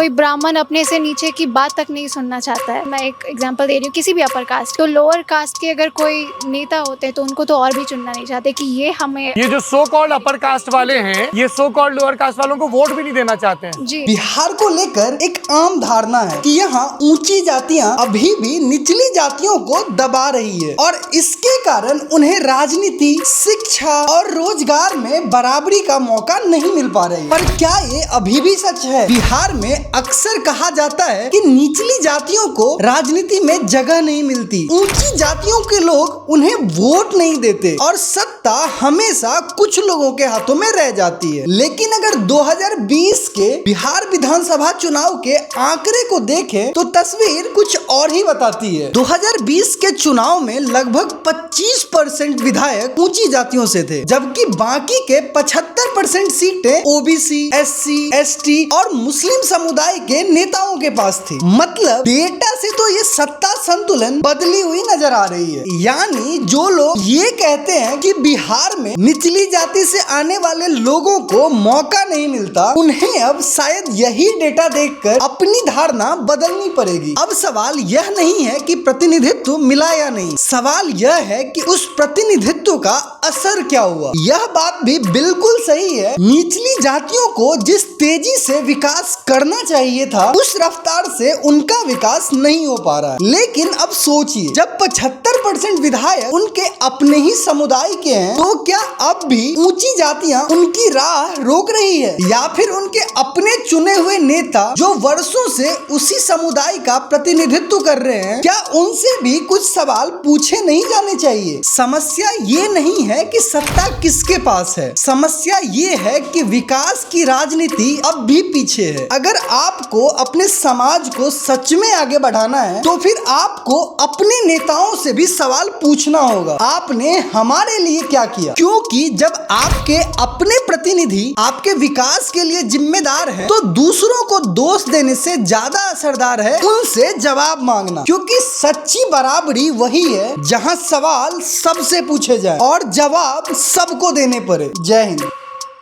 कोई ब्राह्मण अपने से नीचे की बात तक नहीं सुनना चाहता है। मैं एक एग्जांपल दे रही हूँ, किसी भी अपर कास्ट, तो लोअर कास्ट के अगर कोई नेता होते हैं तो उनको तो और भी चुनना नहीं चाहते कि ये हमें, ये जो सो कॉल्ड अपर कास्ट वाले हैं, ये सो कॉल्ड लोअर कास्ट वालों को वोट भी नहीं देना चाहते हैं। जी। बिहार को लेकर एक आम धारणा है कि यहाँ ऊंची जातियां अभी भी निचली जातियों को दबा रही है और इसके कारण उन्हें राजनीति, शिक्षा और रोजगार में बराबरी का मौका नहीं मिल पा रही। पर क्या ये अभी भी सच है? बिहार में अक्सर कहा जाता है कि निचली जातियों को राजनीति में जगह नहीं मिलती, ऊंची जातियों के लोग उन्हें वोट नहीं देते और सत्ता हमेशा कुछ लोगों के हाथों में रह जाती है। लेकिन अगर 2020 के बिहार विधानसभा चुनाव के आंकड़े को देखें तो तस्वीर कुछ और ही बताती है। 2020 के चुनाव में लगभग 25% विधायक ऊंची जातियों से थे, जबकि बाकी के 75% सीटें ओबीसी, एससी, एसटी और मुस्लिम समुदाय के नेताओं के पास थी। मतलब डेटा से तो ये सत्ता संतुलन बदली हुई नजर आ रही है। यानी जो लोग ये कहते हैं कि बिहार में निचली जाति से आने वाले लोगों को मौका नहीं मिलता, उन्हें अब शायद यही डेटा देखकर अपनी धारणा बदलनी पड़ेगी। अब सवाल यह नहीं है कि प्रतिनिधित्व मिला या नहीं, सवाल यह है कि उस प्रतिनिधित्व का असर क्या हुआ। यह बात भी बिल्कुल सही है, निचली जातियों को जिस तेजी से विकास करना चाहिए था उस रफ्तार से उनका विकास नहीं हो पा रहा है। लेकिन अब सोचिए, जब 75% विधायक उनके अपने ही समुदाय के हैं तो क्या अब भी ऊंची जातियां उनकी राह रोक रही है, या फिर उनके अपने चुने हुए नेता जो वर्षों से उसी समुदाय का प्रतिनिधित्व कर रहे हैं, क्या उनसे भी कुछ सवाल पूछे नहीं जाने चाहिए? समस्या ये नहीं है कि सत्ता किसके पास है, समस्या ये है कि विकास की राजनीति अब भी पीछे है। अगर आपको अपने समाज को सच में आगे बढ़ाना है तो फिर आपको अपने नेताओं से भी सवाल पूछना होगा, आपने हमारे लिए क्या किया? क्योंकि जब आपके अपने प्रतिनिधि आपके विकास के लिए जिम्मेदार है तो दूसरों को दोष देने से ज्यादा असरदार है उनसे जवाब मांगना, क्योंकि सच्ची बराबरी वही है जहां सवाल सबसे पूछे जाए और जवाब सबको देने पड़े। जय हिंद।